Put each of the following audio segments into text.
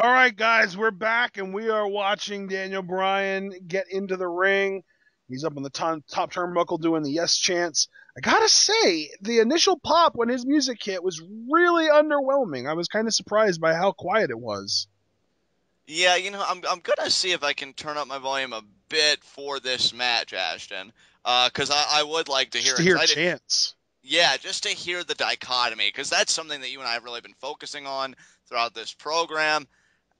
All right, guys, we're back and we are watching Daniel Bryan get into the ring. He's up on the top turnbuckle doing the yes chants. I gotta say, the initial pop when his music hit was really underwhelming. I was kind of surprised by how quiet it was. Yeah, I'm gonna see if I can turn up my volume a bit for this match, Ashton. Because I would like to Just hear to it. 'Cause hear I did, chants. yeah, just to hear the dichotomy, because that's something that you and I have really been focusing on throughout this program.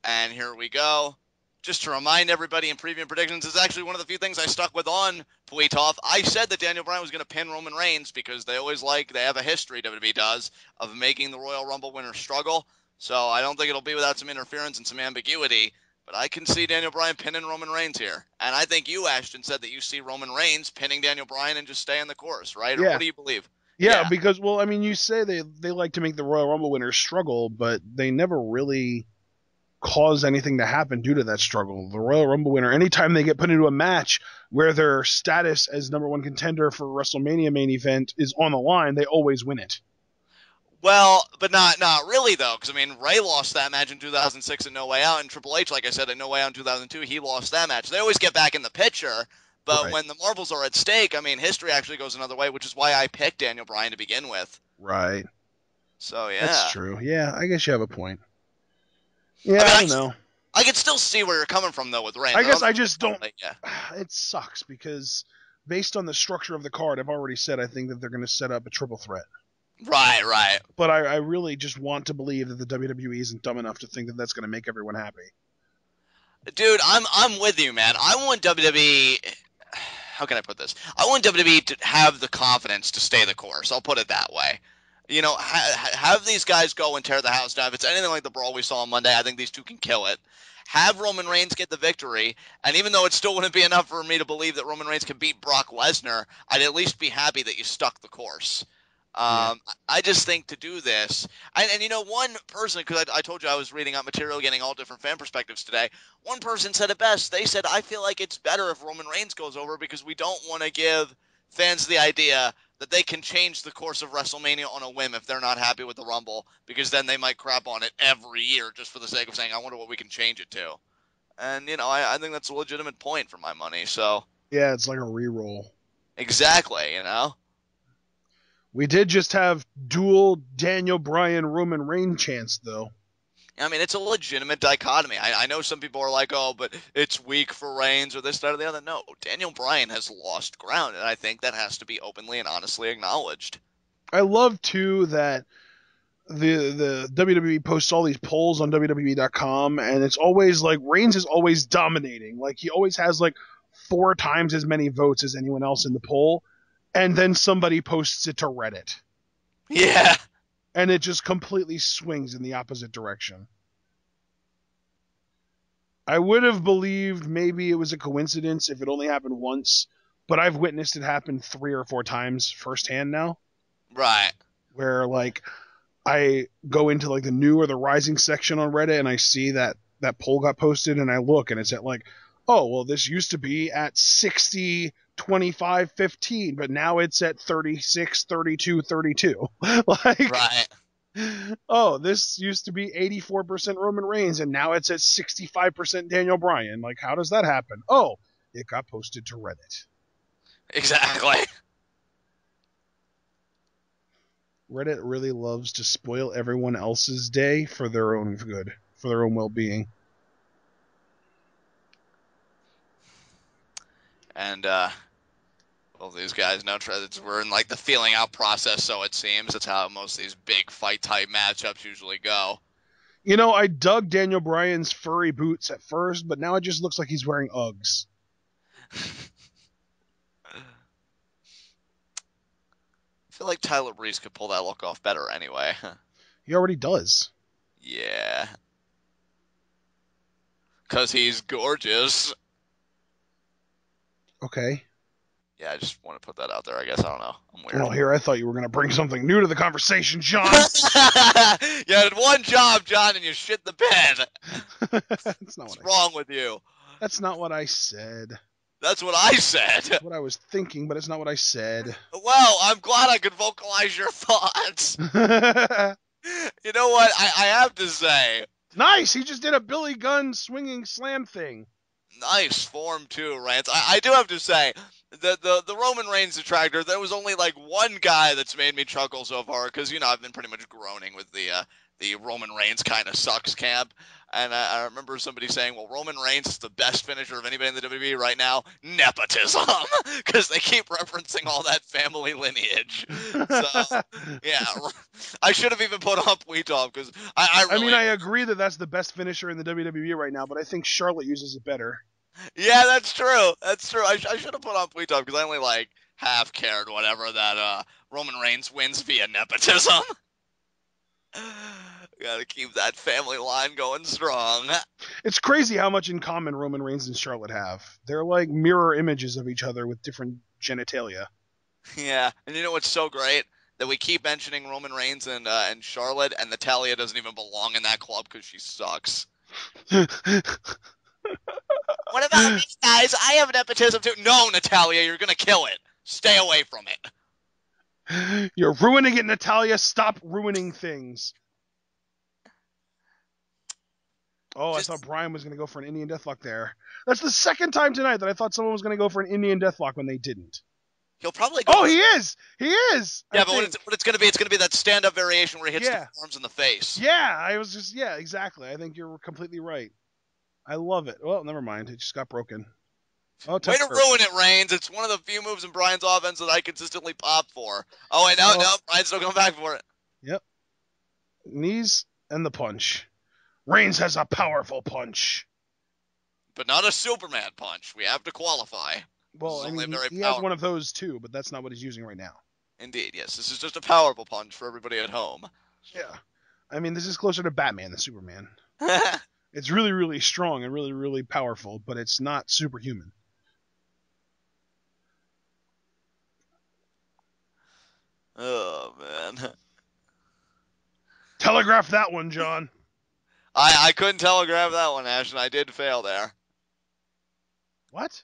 And here we go. Just to remind everybody in preview and predictions, is actually one of the few things I stuck with on Puitov. I said that Daniel Bryan was going to pin Roman Reigns because they have a history, WWE does, of making the Royal Rumble winner struggle. So I don't think it'll be without some interference and some ambiguity. But I can see Daniel Bryan pinning Roman Reigns here. And I think you, Ashton, said that you see Roman Reigns pinning Daniel Bryan and just staying the course, right? Or what Yeah. do you believe? Yeah, Yeah. because, well, I mean, you say they like to make the Royal Rumble winners struggle, but they never really cause anything to happen due to that struggle. The Royal Rumble winner, anytime they get put into a match where their status as number one contender for WrestleMania main event is on the line, they always win it. Well, but not really though, because I mean Ray lost that match in 2006 at No Way Out, and Triple H, like I said, at No Way Out in 2002, he lost that match. They always get back in the picture, but Right. when the marbles are at stake, I mean history actually goes another way, which is why I picked Daniel Bryan to begin with. Right. So That's yeah, true. Yeah, I guess you have a point. I Yeah, mean I don't know. I can still see where you're coming from though with Reigns. I I don't guess I think just don't. yeah. It sucks because based on the structure of the card, I've already said I think that they're going to set up a triple threat. Right. But I really just want to believe that the WWE isn't dumb enough to think that that's going to make everyone happy. Dude, I'm with you, man. I want WWE. How can I put this? I want WWE to have the confidence to stay the course. I'll put it that way. Have these guys go and tear the house down. If it's anything like the brawl we saw on Monday, I think these two can kill it. Have Roman Reigns get the victory, and even though it still wouldn't be enough for me to believe that Roman Reigns can beat Brock Lesnar, I'd at least be happy that you stuck the course. Yeah. I just think to do this, one person, because I told you I was reading out material, getting all different fan perspectives today. One person said it best. They said, I feel like it's better if Roman Reigns goes over because we don't want to give fans the idea that they can change the course of WrestleMania on a whim if they're not happy with the Rumble, because then they might crap on it every year just for the sake of saying, I wonder what we can change it to. And, I think that's a legitimate point for my money. So, Yeah, it's like a re-roll. exactly. We did just have dual Daniel Bryan Roman Reigns chants, though. I mean, it's a legitimate dichotomy. I know some people are like, oh, but it's weak for Reigns or this, that, or the other. No, Daniel Bryan has lost ground, and I think that has to be openly and honestly acknowledged. I love too that the WWE posts all these polls on WWE.com, and it's always like Reigns is always dominating. Like he always has like 4 times as many votes as anyone else in the poll, and then somebody posts it to Reddit, Yeah. and it just completely swings in the opposite direction. I would have believed maybe it was a coincidence if it only happened once, but I've witnessed it happen 3 or 4 times firsthand now, Right. where like I go into like the new or the rising section on Reddit and I see that poll got posted and I look and it's at like, oh, well, this used to be at 60, 25, 15, but now it's at 36, 32, 32. Like, Right. oh, this used to be 84% Roman Reigns and now it's at 65% Daniel Bryan. Like, how does that happen? Oh, it got posted to Reddit. Exactly. Reddit really loves to spoil everyone else's day for their own good, for their own well-being. And, well, these guys know we're in like the feeling out process, so it seems. That's how most of these big fight type matchups usually go. You know, I dug Daniel Bryan's furry boots at first, but now it just looks like he's wearing Uggs. I feel like Tyler Breeze could pull that look off better anyway. He already does. Yeah. Because he's gorgeous. Okay. Yeah, I just want to put that out there, I guess. I don't know. I'm Well, weird. here, I thought you were going to bring something new to the conversation, John. You had one job, John, and you shit the bed. That's not What's what wrong with you? That's not what I said. That's what I said. That's what I was thinking, but it's not what I said. Well, I'm glad I could vocalize your thoughts. You know what? I have to say, Nice. He just did a Billy Gunn swinging slam thing. Nice form too, Rance. I do have to say, the Roman Reigns detractor, there was only like one guy that's made me chuckle so far, because I've been pretty much groaning with the Roman Reigns kind of sucks camp. And I remember somebody saying, well, Roman Reigns is the best finisher of anybody in the WWE right now. Nepotism. Because they keep referencing all that family lineage. So, yeah. I should have even put on Tweetov, because I really... I mean, I agree that that's the best finisher in the WWE right now, but I think Charlotte uses it better. Yeah, that's true. That's true. I should have put on Tweetov, because I only, like, half cared, whatever, that Roman Reigns wins via nepotism. Gotta keep that family line going strong. It's crazy how much in common Roman Reigns and Charlotte have. They're like mirror images of each other with different genitalia. Yeah, and you know what's so great? That we keep mentioning Roman Reigns and Charlotte, and Natalya doesn't even belong in that club because she sucks. What about me, guys? I have nepotism too. No, Natalya, you're gonna kill it. Stay away from it. You're ruining it, Natalya. Stop ruining things. Oh, I thought Bryan was going to go for an Indian Deathlock there. That's the second time tonight that I thought someone was going to go for an Indian Deathlock when they didn't. He'll probably go. Oh, he is! He is! Yeah, but what it's going to be, it's going to be that stand-up variation where he hits the arms in the face. Yeah, exactly. I think you're completely right. I love it. Well, never mind. It just got broken. Oh, way to ruin it, Reigns. It's one of the few moves in Bryan's offense that I consistently pop for. Oh, wait, no, Bryan's still going back for it. Yep. Knees and the punch. Reigns has a powerful punch. But not a Superman punch. We have to qualify. Well, I mean, he has one of those too, but that's not what he's using right now. Indeed, yes. This is just a powerful punch for everybody at home. Yeah. I mean, this is closer to Batman than Superman. It's really, really strong and really, really powerful, but it's not superhuman. Oh, man. Telegraph that one, John. I couldn't telegraph that one, Ashton. I did fail there. What?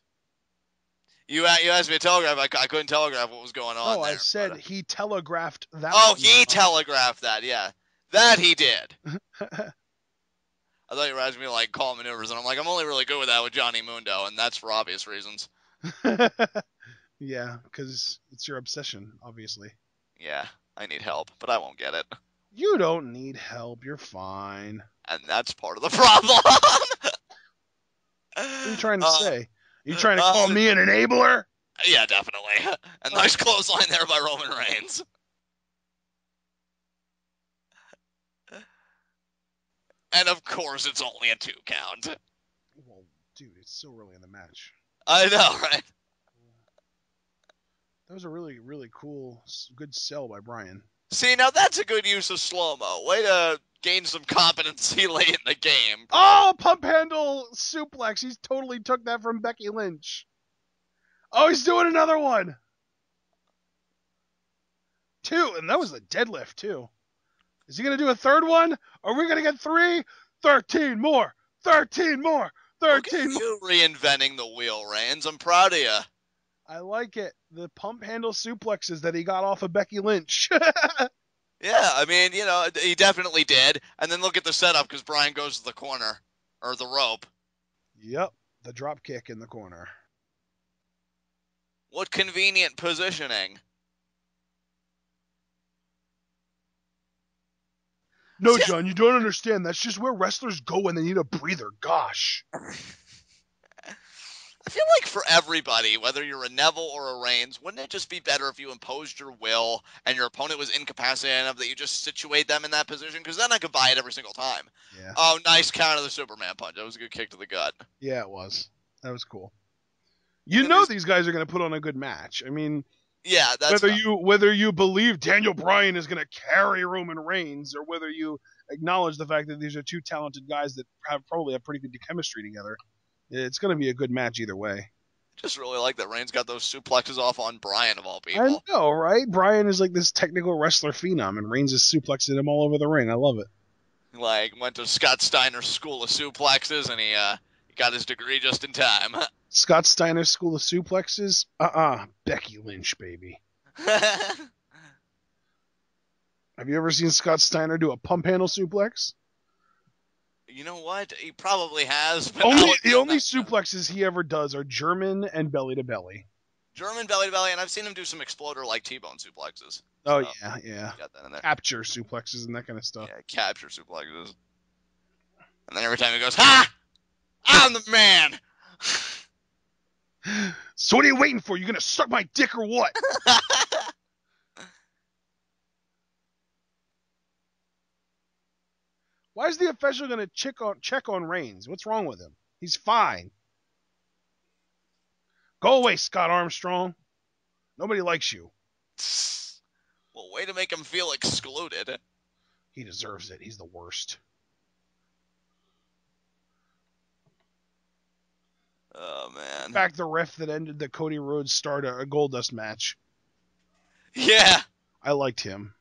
You asked me to telegraph. I couldn't telegraph what was going on. Oh, I said he telegraphed that. Oh, he telegraphed that. Yeah, that he did. I thought you were asking me like call maneuvers, and I'm like, I'm only really good with that with Johnny Mundo, and that's for obvious reasons. Yeah, because it's your obsession, obviously. Yeah, I need help, but I won't get it. You don't need help. You're fine. And that's part of the problem. What are you trying to say? Are you trying to call me an enabler? Yeah, definitely. A nice clothesline there by Roman Reigns. And of course, it's only a 2 count. Well, dude, it's so early in the match. I know, right? That was a really, really cool, good sell by Bryan. See, now that's a good use of slow-mo. Way to gain some competency late in the game. Oh, pump handle suplex. He totally took that from Becky Lynch. Oh, he's doing another one. 2, and that was a deadlift, too. Is he going to do a third one? Are we going to get 3? 13 more. 13 more. 13 more. You reinventing the wheel, Reigns. I'm proud of you. I like it. The pump handle suplexes that he got off of Becky Lynch. Yeah, I mean, he definitely did. And then look at the setup, because Bryan goes to the corner, or the rope. Yep, the drop kick in the corner. What convenient positioning. No, John, you don't understand. That's just where wrestlers go when they need a breather. Gosh. I feel like for everybody, whether you're a Neville or a Reigns, wouldn't it just be better if you imposed your will and your opponent was incapacitated enough that you just situate them in that position? Because then I could buy it every single time. Yeah. Oh, nice count of the Superman punch. That was a good kick to the gut. Yeah, it was. That was cool. You know these guys are going to put on a good match. I mean, yeah, that's whether you believe Daniel Bryan is going to carry Roman Reigns or whether you acknowledge the fact that these are 2 talented guys that probably have pretty good chemistry together. It's going to be a good match either way. Just really like that Reigns got those suplexes off on Bryan, of all people. I know, right? Bryan is like this technical wrestler phenom, and Reigns is suplexing him all over the ring. I love it. Like, went to Scott Steiner's School of Suplexes, and he got his degree just in time. Scott Steiner's School of Suplexes? Becky Lynch, baby. Have you ever seen Scott Steiner do a pump handle suplex? You know what? He probably has, but Only now the only that- suplexes he ever does are German and belly to belly. German belly to belly, and I've seen him do some exploder like T-bone suplexes. Oh So, yeah. got that in there. Capture suplexes and that kind of stuff. Yeah, capture suplexes. And then every time he goes, "Ha! I'm the man!" So what are you waiting for? You gonna suck my dick or what? Why is the official gonna check on Reigns? What's wrong with him? He's fine. Go away, Scott Armstrong. Nobody likes you. Well, way to make him feel excluded. He deserves it. He's the worst. Oh, man. In fact, the ref that ended the Cody Rhodes Stardust a Goldust match. Yeah. I liked him.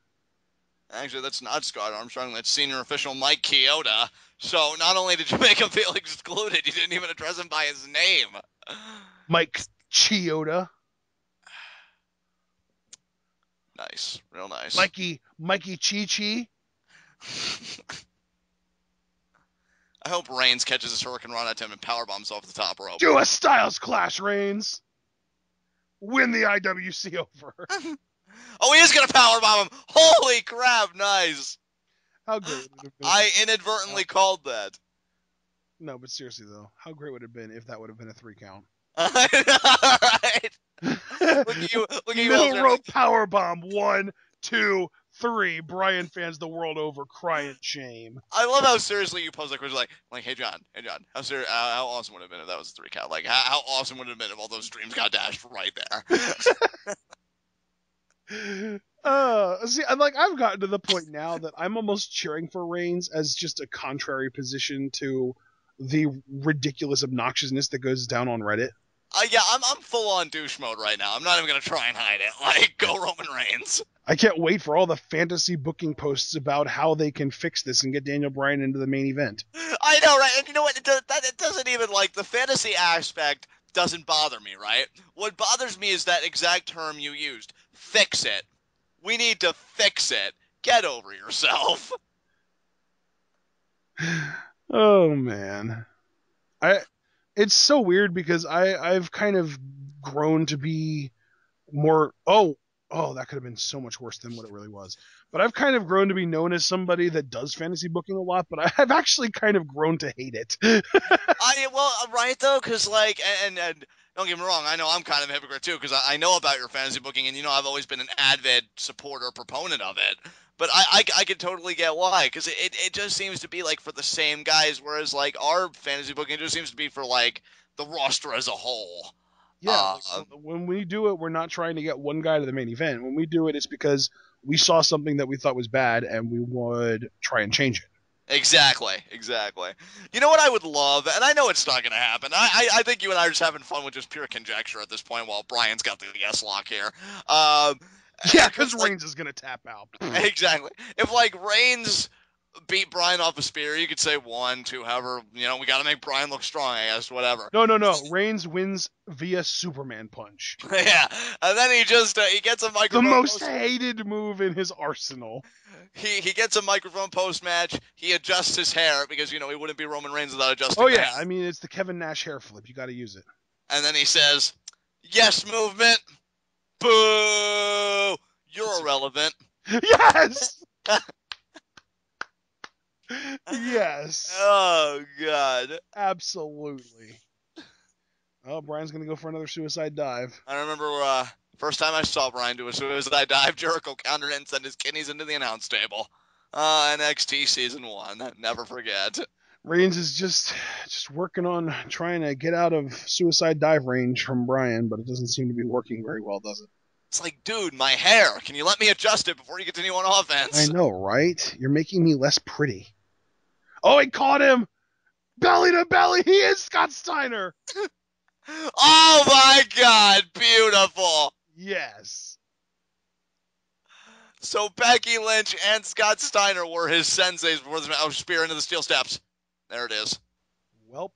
Actually, that's not Scott Armstrong. That's senior official Mike Chioda. So not only did you make him feel excluded, you didn't even address him by his name. Mike Chioda. Nice. Real nice. Mikey Chi-Chi. I hope Reigns catches his Hurricane Run at him and powerbombs off the top rope. Do a Styles Clash, Reigns. Win the IWC over. Oh, he is going to powerbomb him. Holy crap. Nice. How great would it have been? I inadvertently called that. No, but seriously, though. How great would it have been if that would have been a 3 count? All right. Look at you. Look at you. Middle rope powerbomb. 1, 2, 3. Bryan fans the world over crying shame. I love how seriously you pose that question. Like, hey John, how awesome would it have been if that was a 3 count? Like, how awesome would it have been if all those dreams got dashed right there? See, I've gotten to the point now that I'm almost cheering for Reigns as just a contrary position to the ridiculous obnoxiousness that goes down on Reddit. Yeah, I'm full on douche mode right now. I'm not even gonna try and hide it. Like, go Roman Reigns. I can't wait for all the fantasy booking posts about how they can fix this and get Daniel Bryan into the main event. I know, right? And you know what? It doesn't even, like, the fantasy aspect doesn't bother me, right? What bothers me is that exact term you used. Fix it. We need to fix it. Get over yourself. Oh man. It's so weird because I've kind of grown to be more that could have been so much worse than what it really was. But I've kind of grown to be known as somebody that does fantasy booking a lot, but I've actually kind of grown to hate it. Right though, because like, and don't get me wrong, I know I'm kind of a hypocrite too, because I know about your fantasy booking, and I've always been an avid supporter, proponent of it. But I could totally get why, because it just seems to be like for the same guys, whereas like our fantasy booking just seems to be for like the roster as a whole. Yeah, when we do it, we're not trying to get one guy to the main event. When we do it, it's because we saw something that we thought was bad, and we would try and change it. Exactly. You know what I would love, and I know it's not going to happen. I think you and I are just having fun with just pure conjecture at this point while Brian's got the yes lock here. Yeah, because Reigns is going to tap out. Exactly. If, like, Reigns beat Bryan off a spear, you could say 1, 2, however, we got to make Bryan look strong, I guess, whatever. No. Reigns wins via Superman punch. Yeah, and then he just, he gets a microphone. The most hated move in his arsenal. He gets a microphone post-match. He adjusts his hair because, he wouldn't be Roman Reigns without adjusting his hair. I mean, it's the Kevin Nash hair flip. You got to use it. And then he says, yes, movement. Boo! You're irrelevant. Yes! Yes. Oh, God. Absolutely. Oh, Brian's going to go for another suicide dive. I remember first time I saw Bryan do a suicide dive, Jericho countered and sent his kidneys into the announce table. NXT Season 1. Never forget. Reigns is just working on trying to get out of suicide dive range from Bryan, but it doesn't seem to be working very well, does it? It's like, dude, my hair. Can you let me adjust it before you continue on offense? I know, right? You're making me less pretty. Oh, he caught him! Belly to belly! He is Scott Steiner! Oh, my God! Beautiful! Yes. So Becky Lynch and Scott Steiner were his senseis before the spear into the steel steps. There it is. Welp.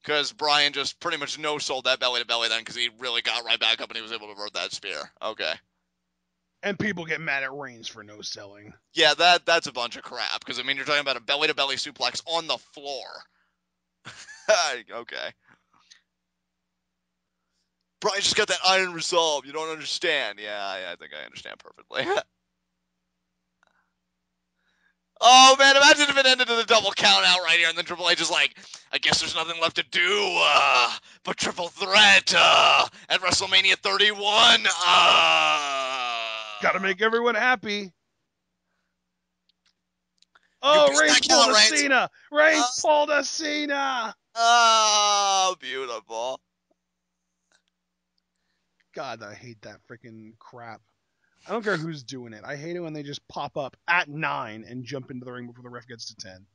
Because Bryan just pretty much no-sold that belly to belly then because he really got right back up and he was able to avert that spear. Okay. And people get mad at Reigns for no selling. Yeah, that's a bunch of crap. Because, I mean, you're talking about a belly-to-belly suplex on the floor. Okay. Bryan just got that iron resolve. You don't understand. Yeah, I think I understand perfectly. Oh, man, imagine if it ended in a double count out right here, and then Triple H is like, I guess there's nothing left to do but triple threat at WrestleMania 31. Gotta make everyone happy. You Oh, beat Reigns that pulled count, a Reigns. Cena. Reigns pulled a Cena. Oh, beautiful. God, I hate that freaking crap. I don't care who's doing it. I hate it when they just pop up at 9 and jump into the ring before the ref gets to 10.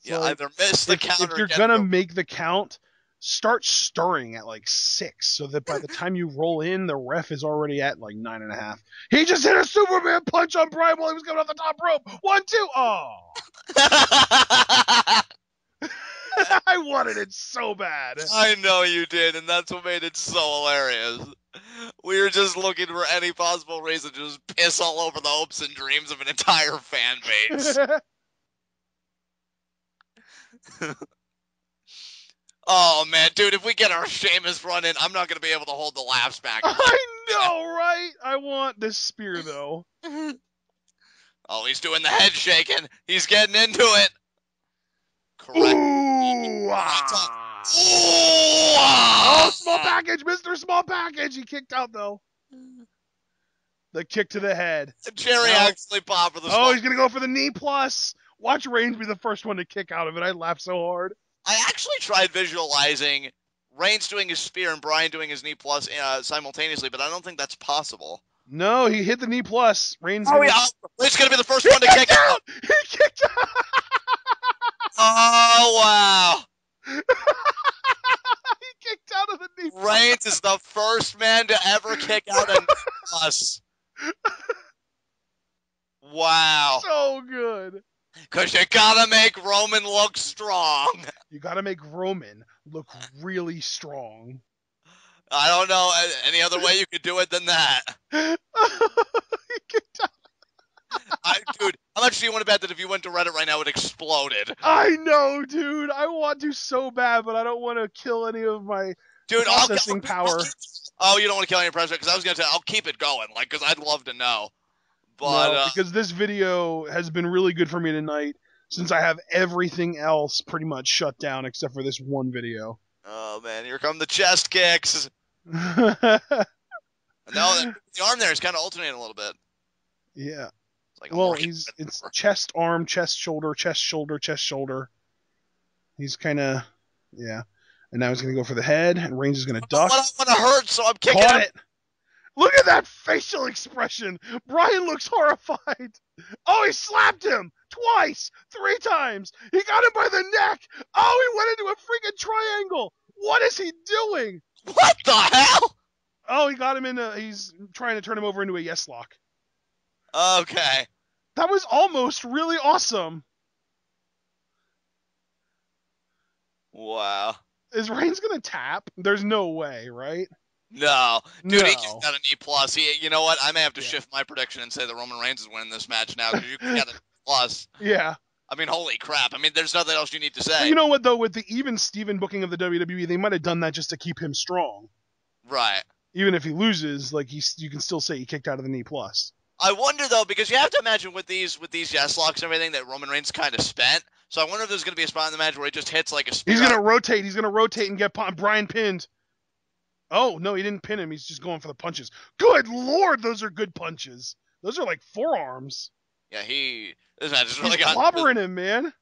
Yeah, like, either miss the count if or you're get gonna make the count, start stirring at like 6, so that by the time you roll in, the ref is already at like 9.5. He just hit a Superman punch on Bryan while he was coming off the top rope. 1, 2. Oh. I wanted it so bad. I know you did, and that's what made it so hilarious. We were just looking for any possible reason to just piss all over the hopes and dreams of an entire fan base. Oh, man, dude, if we get our Sheamus run in, I'm not going to be able to hold the laughs back. I know, right? I want this spear, though. Oh, he's doing the head shaking. He's getting into it. Correct. Ooh, oh, small package, Mr. Small Package. He kicked out, though. The kick to the head. Jerry actually popped for the Oh, he's going to go for the knee plus. Watch Reigns be the first one to kick out of it. I laughed so hard. I actually tried visualizing Reigns doing his spear and Bryan doing his knee plus simultaneously, but I don't think that's possible. No, he hit the knee plus. Reigns. Reigns going to be the first one to kick out. He kicked out. Oh, wow. He kicked out of the knee plus. Reigns is the first man to ever kick out a knee plus. Wow. So good. Because you got to make Roman look strong. You got to make Roman look really strong. I don't know any other way you could do it than that. He kicked out. Dude, how much do you want to bet that if you went to Reddit right now, it exploded? I know, dude. I want to so bad, but I don't want to kill any of my processing power. Oh, you don't want to kill any pressure? Because I was going to say, I'll keep it going, because I'd love to know. But no, because this video has been really good for me tonight, since I have everything else pretty much shut down except for this one video. Oh, man, here come the chest kicks. No, the arm there is kind of alternating a little bit. Yeah. Like it's chest, arm, chest, shoulder, chest, shoulder, chest, shoulder. He's kind of, yeah. And now he's going to go for the head, and Reigns is going to duck. I want to hurt, so I'm kicking Caught it. Look at that facial expression. Bryan looks horrified. Oh, he slapped him twice, 3 times. He got him by the neck. Oh, he went into a freaking triangle. What is he doing? What the hell? Oh, he got him he's trying to turn him over into a yes lock. Okay. That was almost really awesome. Wow. Is Reigns going to tap? There's no way, right? No. Dude, no. He just got an E+. You know what? I may have to shift my prediction and say that Roman Reigns is winning this match now, because you can get an E+. Yeah. I mean, holy crap. I mean, there's nothing else you need to say. Well, you know what, though? With the even Steven booking of the WWE, they might have done that just to keep him strong. Right. Even if he loses, you can still say he kicked out of the knee plus. I wonder, though, because you have to imagine with these yes locks and everything that Roman Reigns kind of spent. So I wonder if there's going to be a spot in the match where he just hits like a spear. He's going to rotate. He's going to rotate and get Bryan pinned. Oh, no, he didn't pin him. He's just going for the punches. Good Lord, those are good punches. Those are like forearms. Yeah, this match is really got... He's clobbering him, man.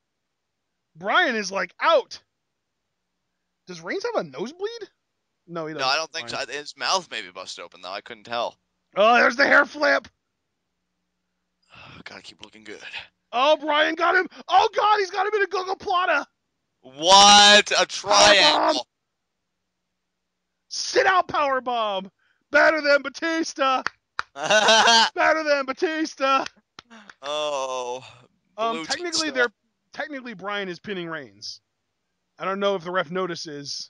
Bryan is like out. Does Reigns have a nosebleed? No, he doesn't. No, I don't think so. His mouth may be busted open, though. I couldn't tell. Oh, there's the hair flip. Gotta keep looking good. Oh, Bryan got him. Oh, God, he's got him in a gogoplata. What? A triangle. Sit out powerbomb. Better than Batista. Better than Batista. Oh. Technically Bryan is pinning Reigns. I don't know if the ref notices,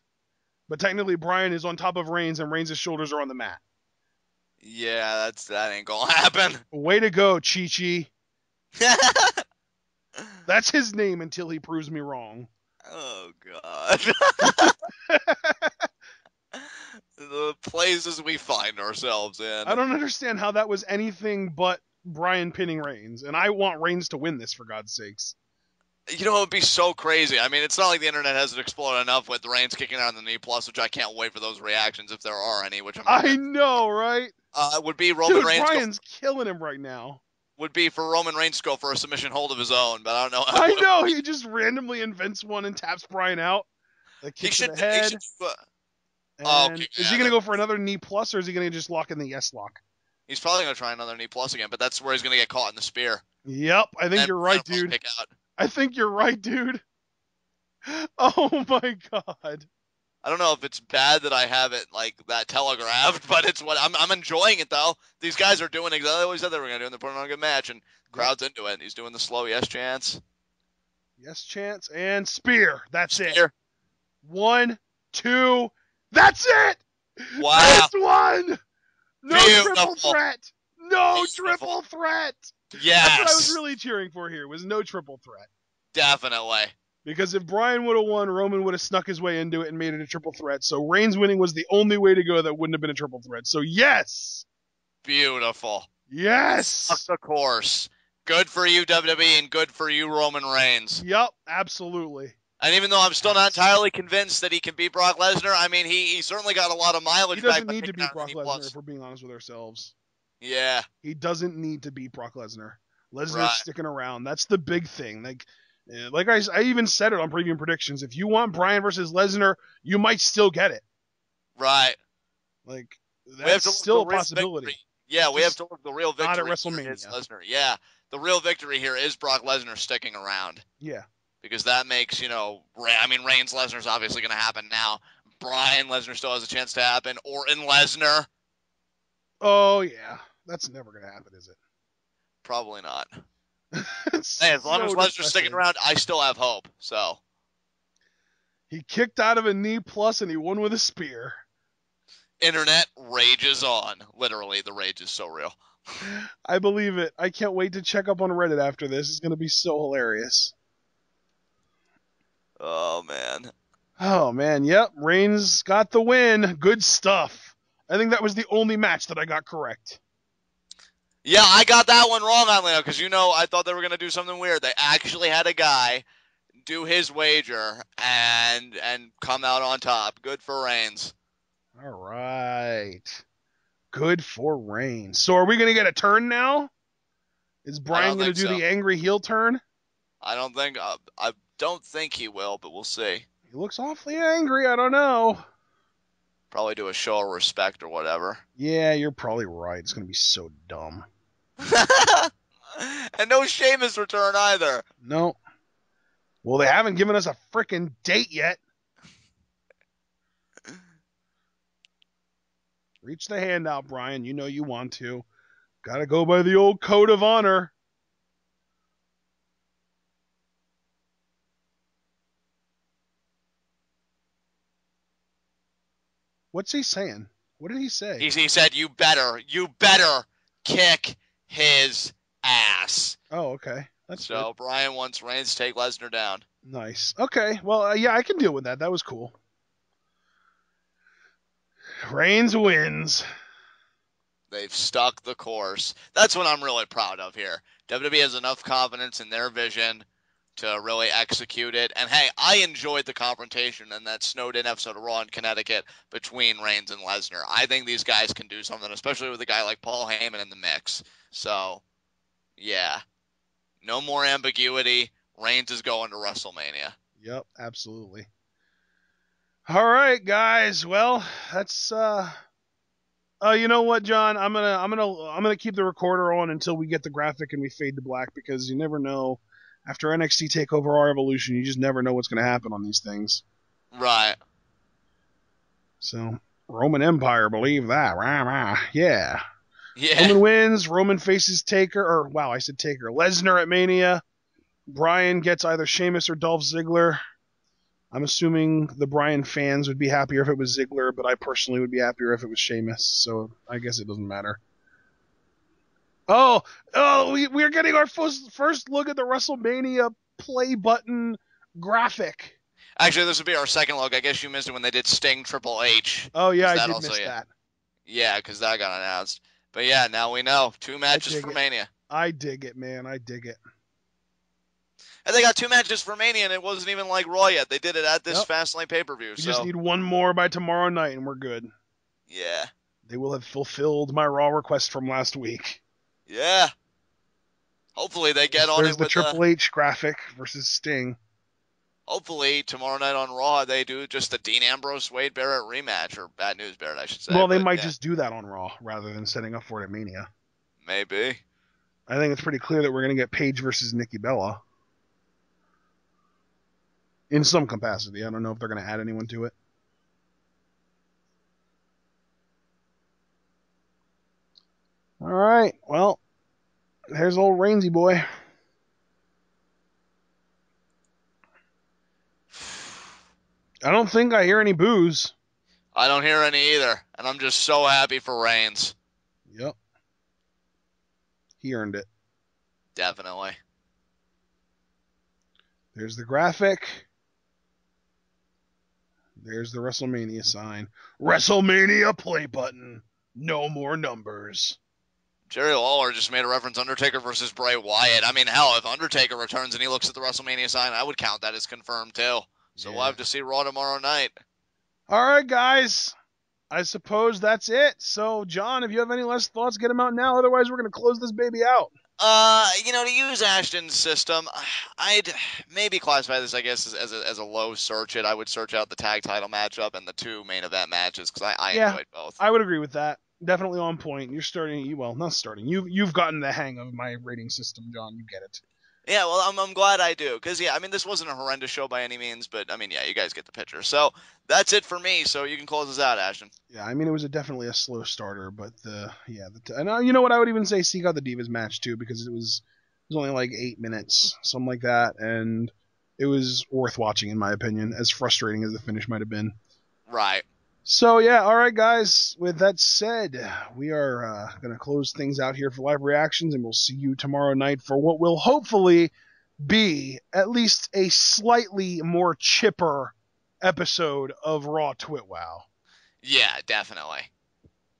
but technically Bryan is on top of Reigns and Reigns' shoulders are on the mat. Yeah, that ain't gonna happen. Way to go, Chi-Chi. That's his name until he proves me wrong. Oh God. The places we find ourselves in. I don't understand how that was anything but Bryan pinning Reigns, and I want Reigns to win this, for God's sakes. You know, it would be so crazy. I mean, it's not like the internet hasn't exploded enough with Reigns kicking out on the knee plus, which I can't wait for those reactions if there are any. Which I know, right? Would be Roman Dude, Reigns. Bryan's killing him right now. Would be for Roman Reigns to go for a submission hold of his own, but I don't know. I know, he just randomly invents one and taps Bryan out. The kick to the head. Is he going to go for another knee plus, or is he going to just lock in the yes lock? He's probably going to try another knee plus again, but that's where he's going to get caught in the spear. Yep, I think you're right, dude. I think you're right, dude. Oh my God. I don't know if it's bad that I have it like that telegraphed, but it's what I'm enjoying it though. These guys are doing exactly what we said they were going to do, and they're putting on a good match, and the crowd's into it. He's doing the slow yes chance. Yes chance and spear. That's spear. It. 1, 2. That's it. Wow. This one. No Beautiful. triple threat. No triple threat. Yes. That's what I was really cheering for here, was no triple threat. Definitely. Because if Bryan would have won, Roman would have snuck his way into it and made it a triple threat. So Reigns winning was the only way to go that wouldn't have been a triple threat. So yes. Beautiful. Yes. Of course. Good for you, WWE, and good for you, Roman Reigns. Yep, absolutely. And even though I'm still not entirely convinced that he can beat Brock Lesnar, I mean, he certainly got a lot of mileage back. He doesn't need to beat Brock Lesnar, if we're being honest with ourselves. Yeah. He doesn't need to beat Brock Lesnar. Lesnar's sticking around. That's the big thing. Like I even said it on Preview Predictions. If you want Bryan versus Lesnar, you might still get it. Right. Like, that's still a possibility. Victory. Yeah, we have to look the real victory. Not at WrestleMania. Lesnar. Yeah. The real victory here is Brock Lesnar sticking around. Yeah. Because that makes, Reigns Lesnar's obviously going to happen now. Bryan Lesnar still has a chance to happen. Orton Lesnar. Oh, yeah. That's never going to happen, is it? Probably not. Hey, as long as Lesnar's sticking around, I still have hope. So he kicked out of a knee plus and he won with a spear. Internet rages on. Literally, the rage is so real. I believe it. I can't wait to check up on Reddit after this. It's going to be so hilarious. Oh, man. Oh, man. Yep. Reigns got the win. Good stuff. I think that was the only match that I got correct. Yeah, I got that one wrong on Leno because, I thought they were going to do something weird. They actually had a guy do his wager and come out on top. Good for Reigns. All right. Good for Reigns. So are we going to get a turn now? Is Bryan going to do the angry heel turn? I don't think he will, but we'll see. He looks awfully angry. I don't know. Probably do a show of respect or whatever. Yeah, you're probably right. It's going to be so dumb. And no Sheamus return either. No. Well, they haven't given us a freaking date yet. Reach the hand out, Bryan. You know you want to. Gotta go by the old code of honor. What's he saying? What did he say? He said, you better kick his ass. Oh, okay. That's so good. Bryan wants Reigns to take Lesnar down. Nice. Okay. Well, yeah, I can deal with that. That was cool. Reigns wins. They've stuck the course. That's what I'm really proud of here. WWE has enough confidence in their vision to really execute it. And hey, I enjoyed the confrontation in that snowed-in episode of Raw in Connecticut between Reigns and Lesnar. I think these guys can do something, especially with a guy like Paul Heyman in the mix. So, yeah. No more ambiguity. Reigns is going to WrestleMania. Yep, absolutely. All right, guys. Well, that's you know what, John? I'm gonna keep the recorder on until we get the graphic and we fade to black, because you never know. After NXT TakeOver our Evolution, you just never know what's going to happen on these things. Right. So, Roman Empire, believe that. Yeah. Yeah. Roman wins. Roman faces Taker. Lesnar at Mania. Bryan gets either Sheamus or Dolph Ziggler. I'm assuming the Bryan fans would be happier if it was Ziggler, but I personally would be happier if it was Sheamus, so I guess it doesn't matter. Oh, we're getting our first look at the WrestleMania play button graphic. Actually, this would be our second look. I guess you missed it when they did Sting Triple H. Oh, yeah, I did miss that. Yeah, because that got announced. But yeah, now we know. 2 matches for Mania. I dig it, man. I dig it. And they got 2 matches for Mania, and it wasn't even like Raw yet. They did it at this Fastlane pay-per-view. We just need one more by tomorrow night, and we're good. Yeah. They will have fulfilled my Raw request from last week. Yeah. Hopefully they get on it with the Triple H graphic versus Sting. Hopefully tomorrow night on Raw they do just the Dean Ambrose Wade Barrett rematch, or Bad News Barrett, I should say. Well, they might just do that on Raw rather than setting up for it at Mania. Maybe. I think it's pretty clear that we're going to get Paige versus Nikki Bella. In some capacity. I don't know if they're going to add anyone to it. All right. Well, there's old Rainsy boy. I don't think I hear any boos. I don't hear any either, and I'm just so happy for Reigns. Yep. He earned it. Definitely. There's the graphic. There's the WrestleMania sign. WrestleMania play button. No more numbers. Jerry Lawler just made a reference Undertaker versus Bray Wyatt. I mean, hell, if Undertaker returns and he looks at the WrestleMania sign, I would count that as confirmed too. So we'll have to see Raw tomorrow night. All right, guys. I suppose that's it. So, John, if you have any last thoughts, get them out now. Otherwise, we're going to close this baby out. To use Ashton's system, I'd maybe classify this, I guess, as a low search it. I would search out the tag title matchup and the 2 main event matches because I enjoyed both. I would agree with that. Definitely on point. You're starting. Well, not starting. You've gotten the hang of my rating system, John. You get it. Yeah, well, I'm glad I do because this wasn't a horrendous show by any means, but you guys get the picture. So that's it for me. So you can close us out, Ashton. Yeah, it was definitely a slow starter, but and you know what? I would even say seek out the Divas match too because it was only like 8 minutes, something like that, and it was worth watching in my opinion. As frustrating as the finish might have been. Right. So, all right, guys. With that said, we are going to close things out here for live reactions, and we'll see you tomorrow night for what will hopefully be at least a slightly more chipper episode of Raw Twit Wow. Yeah, definitely.